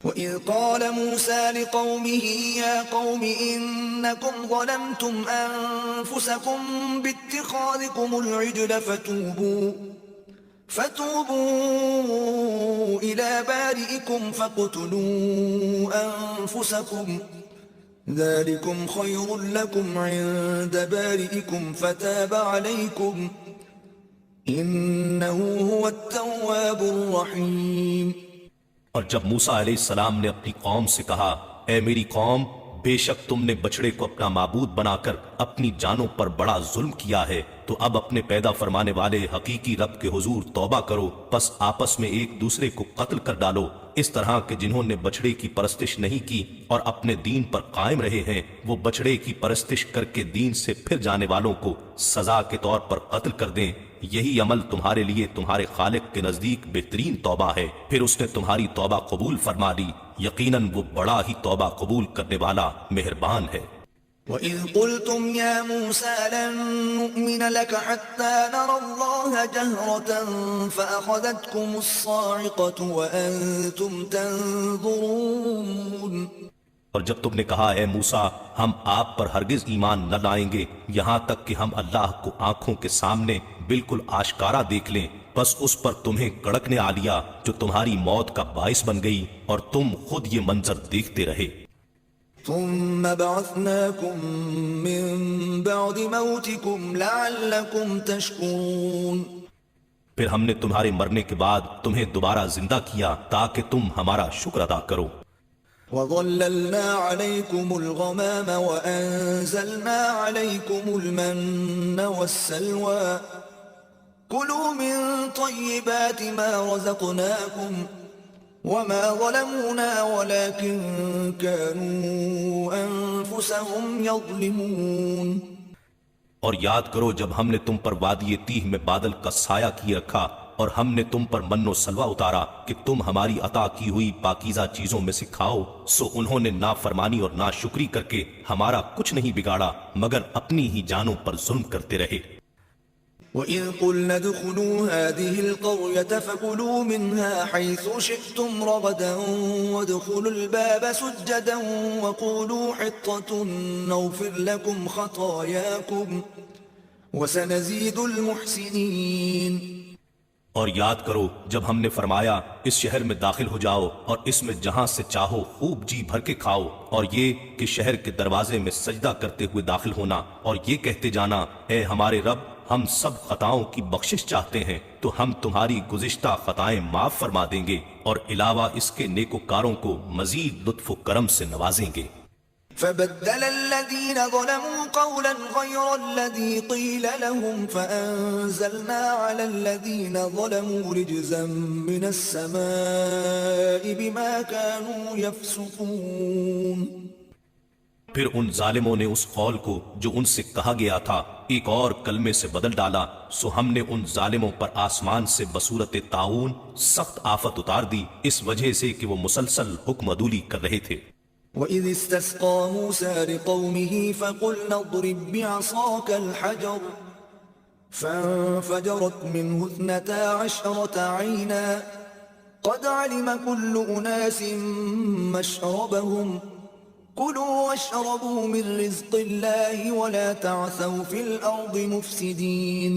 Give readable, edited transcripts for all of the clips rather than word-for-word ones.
وَإِذْ قَالَ مُوسَى لِقَوْمِهِ يَا قَوْمِ إِنَّكُمْ ظَلَمْتُمْ أَنفُسَكُمْ بِاتِّخَاذِكُمُ الْعِجْلَ فتوبوا إلى بارئكم فاقتلوا أنفسكم ذلكم خير لكم عند بارئكم فتاب عليكم إنه هو التواب الرحيم۔ اور جب موسیٰ علیہ السلام نے اپنی قوم سے کہا، اے میری قوم، بے شک تم نے بچڑے کو اپنا معبود بنا کر اپنی جانوں پر بڑا ظلم کیا ہے، تو اب اپنے پیدا فرمانے والے حقیقی رب کے حضور توبہ کرو، پس آپس میں ایک دوسرے کو قتل کر ڈالو، اس طرح کہ جنہوں نے بچڑے کی پرستش نہیں کی اور اپنے دین پر قائم رہے ہیں، وہ بچڑے کی پرستش کر کے دین سے پھر جانے والوں کو سزا کے طور پر قتل کر دیں۔ یہی عمل تمہارے لیے تمہارے خالق کے نزدیک بہترین توبہ ہے، پھر اس نے تمہاری توبہ قبول فرما لی، یقیناً وہ بڑا ہی توبہ قبول کرنے والا مہربان ہے۔ وَإِذْ قُلْتُمْ يَا مُوسَى لَن نُّؤْمِنَ لَكَ حَتَّىٰ نَرَى اللَّهَ جَهْرَةً فَأَخَذَتْكُمُ الصَّاعِقَةُ وَأَنتُمْ تَنظُرُونَ۔ اور جب تم نے کہا، اے موسیٰ، ہم آپ پر ہرگز ایمان نہ لائیں گے یہاں تک کہ ہم اللہ کو آنکھوں کے سامنے بالکل آشکارا دیکھ لیں، بس اس پر تمہیں کڑکنے آ لیا جو تمہاری موت کا باعث بن گئی اور تم خود یہ منظر دیکھتے رہے۔ ثم بعثناكم من بعد موتكم لعلكم تشكرون۔ پھر ہم نے تمہارے مرنے کے بعد تمہیں دوبارہ زندہ کیا تاکہ تم ہمارا شکر ادا کرو۔ وَظَلَّلْنَا عَلَيْكُمُ الْغَمَامَ وَأَنزَلْنَا عَلَيْكُمُ الْمَنَّ وَالسَّلْوَىٰ كُلُوا مِن طَيِّبَاتِ مَا رَزَقْنَاكُمْ وَمَا ظَلَمُونَا وَلَكِن كَانُوا أَنفُسَهُمْ يَظْلِمُونَ۔ اور یاد کرو جب ہم نے تم پر وادی تیہ میں بادل کا سایہ کیے رکھا اور ہم نے تم پر من و سلوہ اتارا کہ تم ہماری عطا کی ہوئی پاکیزہ چیزوں میں سے کھاؤ، سو انہوں نے نافرمانی اور ناشکری کر کے ہمارا کچھ نہیں بگاڑا مگر اپنی ہی جانوں پر ظلم کرتے رہے۔ وَإِذْ قُلْنَا ادْخُلُوا هَٰذِهِ الْقَرْيَةَ فَكُلُوا مِنْهَا حَيْثُ شِئْتُمْ رَغَدًا وَادْخُلُوا الْبَابَ سُجَّدًا وَقُولُوا حِطَّةٌ نَّغْفِرْ لَكُمْ خَطَايَاكُمْ وَسَنَزِيدُ الْمُحْسِنِينَ۔ اور یاد کرو جب ہم نے فرمایا اس شہر میں داخل ہو جاؤ اور اس میں جہاں سے چاہو خوب جی بھر کے کھاؤ، اور یہ کہ شہر کے دروازے میں سجدہ کرتے ہوئے داخل ہونا اور یہ کہتے جانا، اے ہمارے رب، ہم سب خطاؤں کی بخشش چاہتے ہیں تو ہم تمہاری گزشتہ خطائیں معاف فرما دیں گے اور علاوہ اس کے نیکوکاروں کو مزید لطف و کرم سے نوازیں گے۔ فبدل الذين ظلموا قولا غير الذي قيل لهم فأنزلنا على الذين ظلموا رجزا من السماء بما كانوا يفسقون۔ پھر ان ظالموں نے اس قول کو جو ان سے کہا گیا تھا ایک اور کلمے سے بدل ڈالا، سو ہم نے ان ظالموں پر آسمان سے بصورت طاعون سخت آفت اتار دی اس وجہ سے کہ وہ مسلسل حکم عدولی کر رہے تھے۔ وَإِذِ اسْتَسْقَىٰ مُوسَىٰ لِقَوْمِهِ فَقُلْنَا اضْرِب بِّعَصَاكَ الْحَجَرَ فَانفَجَرَتْ مِنْهُ 12 عَيْنًا قَدْ عَلِمَ كُلُّ أُنَاسٍ مَّشْرَبَهُمْ كُلُوا وَاشْرَبُوا مِن رِّزْقِ اللَّهِ وَلَا تَعْثَوْا فِي الْأَرْضِ مُفْسِدِينَ۔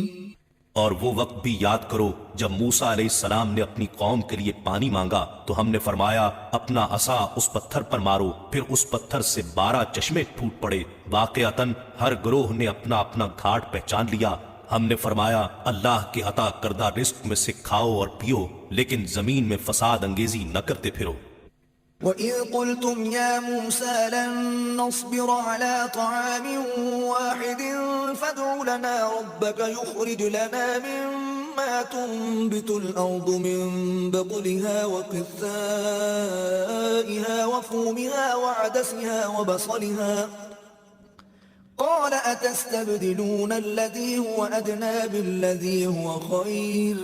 اور وہ وقت بھی یاد کرو جب موسیٰ علیہ السلام نے اپنی قوم کے لیے پانی مانگا تو ہم نے فرمایا اپنا عصا اس پتھر پر مارو، پھر اس پتھر سے 12 چشمے ٹوٹ پڑے، واقعتاً ہر گروہ نے اپنا اپنا گھاٹ پہچان لیا۔ ہم نے فرمایا اللہ کے عطا کردہ رزق میں سے کھاؤ اور پیو، لیکن زمین میں فساد انگیزی نہ کرتے پھرو۔ وَإِذْ قُلْتُمْ يَا مُوسَىٰ لَن نَّصْبِرَ عَلَىٰ طَعَامٍ وَاحِدٍ فَادْعُ لَنَا رَبَّكَ يُخْرِجْ لَنَا مِمَّا تُنبِتُ الْأَرْضُ مِن بَقْلِهَا وَقِثَّائِهَا وَفُومِهَا وَعَدَسِهَا وَبَصَلِهَا قَالَ أَتَسْتَبْدِلُونَ الَّذِي هُوَ أَدْنَىٰ بِالَّذِي هُوَ خَيْرٌ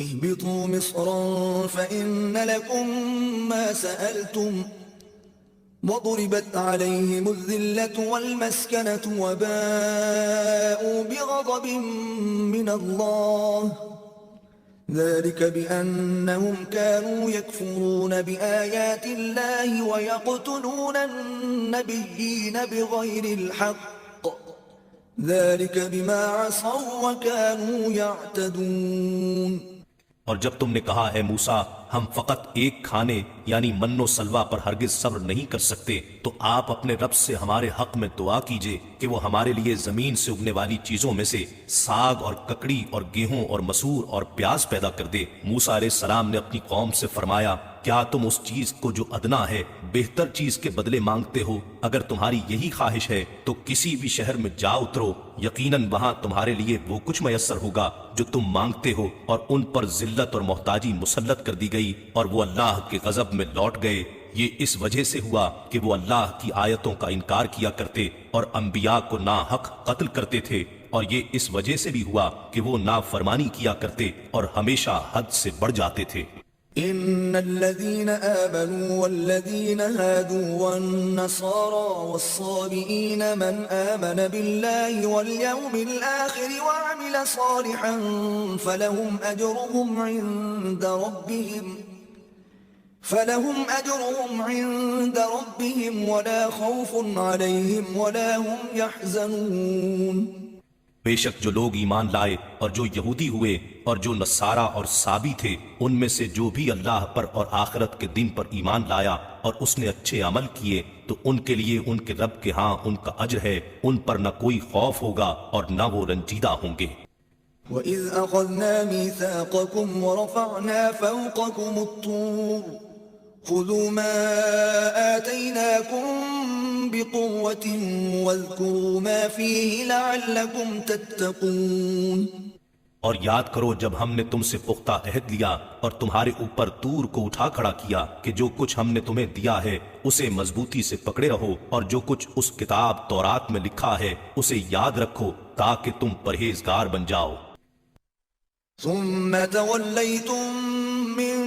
اهبطوا مصرا فإن لكم ما سألتم وضربت عليهم الذلة والمسكنة وباءوا بغضب من الله ذلك بأنهم كانوا يكفرون بآيات الله ويقتلون النبيين بغير الحق ذلك بما عصوا وكانوا يعتدون۔ اور جب تم نے کہا اے موسیٰ ہم فقط ایک کھانے یعنی من و سلوا پر ہرگز صبر نہیں کر سکتے تو آپ اپنے رب سے ہمارے حق میں دعا کیجئے کہ وہ ہمارے لیے زمین سے اگنے والی چیزوں میں سے ساگ اور ککڑی اور گیہوں اور مسور اور پیاز پیدا کر دے۔ موسیٰ علیہ السلام نے اپنی قوم سے فرمایا کیا تم اس چیز کو جو ادنا ہے بہتر چیز کے بدلے مانگتے ہو؟ اگر تمہاری یہی خواہش ہے تو کسی بھی شہر میں جا اترو، یقیناً وہاں تمہارے لیے وہ کچھ میسر ہوگا جو تم مانگتے ہو۔ اور ان پر ذلت اور محتاجی مسلط کر دی گئی اور وہ اللہ کے غضب میں لوٹ گئے۔ یہ اس وجہ سے ہوا کہ وہ اللہ کی آیتوں کا انکار کیا کرتے اور انبیاء کو ناحق قتل کرتے تھے، اور یہ اس وجہ سے بھی ہوا کہ وہ نافرمانی کیا کرتے اور ہمیشہ حد سے بڑھ جاتے تھے۔ إن الذين آمنوا والذين هادوا والنصارى والصابئين من آمن بالله واليوم الآخر وعمل صالحا فلهم أجرهم عند ربهم ولا خوف عليهم ولا هم يحزنون۔ بے شک جو لوگ ایمان لائے اور جو یہودی ہوئے اور جو نصارہ اور صابی تھے ان میں سے جو بھی اللہ پر اور آخرت کے دن پر ایمان لایا اور اس نے اچھے عمل کیے تو ان کے لیے ان کے رب کے ہاں ان کا اجر ہے، ان پر نہ کوئی خوف ہوگا اور نہ وہ رنجیدہ ہوں گے۔ وَإِذْ أَخَذْنَا مِيثَاقَكُمْ وَرَفَعْنَا فَوْقَكُمُ الطُّورَ خُذُوا مَا آتَيْنَاكُمْ بِقُوَّةٍ وَاذْكُرُوا مَا فِيهِ لَعَلَّكُمْ تَتَّقُونَ۔ اور یاد کرو جب ہم نے تم سے پختہ عہد لیا اور تمہارے اوپر طور کو اٹھا کھڑا کیا کہ جو کچھ ہم نے تمہیں دیا ہے اسے مضبوطی سے پکڑے رہو، اور جو کچھ اس کتاب تورات میں لکھا ہے اسے یاد رکھو تاکہ تم پرہیزگار بن جاؤ۔ ثم توليتم من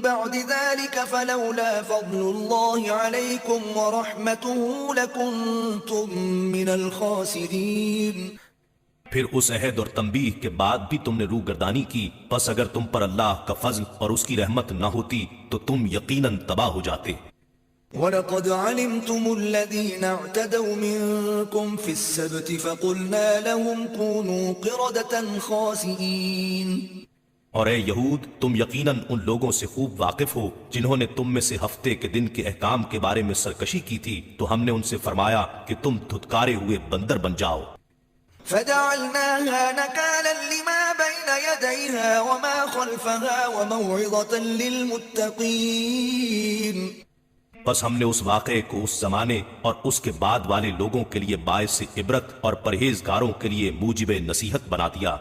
بعد ذلك فلولا فضل الله عليكم ورحمته لكنتم من الخاسرين۔ پھر اس عہد اور تنبیہ کے بعد بھی تم نے روگردانی کی، پس اگر تم پر اللہ کا فضل اور اس کی رحمت نہ ہوتی تو تم یقیناً تباہ ہو جاتے۔ وَلَقَدْ عَلِمْتُمُ الَّذِينَ اعْتَدَوْا مِنكُمْ فِي السَّبْتِ فَقُلْنَا لَهُمْ كُونُوا قِرَدَةً خَاسِئِينَ۔ اور اے یہود تم یقیناً ان لوگوں سے خوب واقف ہو جنہوں نے تم میں سے ہفتے کے دن کے احکام کے بارے میں سرکشی کی تھی، تو ہم نے ان سے فرمایا کہ تم دھتکارے ہوئے بندر بن جاؤ۔ فَجَعَلْنَاهَا نَكَالًا لِمَا بَيْنَ يَدَيْهَا وَمَا خَلْفَهَا وَمَوْعِظَةً لِلْمُتَّقِينَ۔ بس ہم نے اس واقعے کو اس زمانے اور اس کے بعد والے لوگوں کے لیے باعث عبرت اور پرہیزگاروں کے لیے موجب نصیحت بنا دیا۔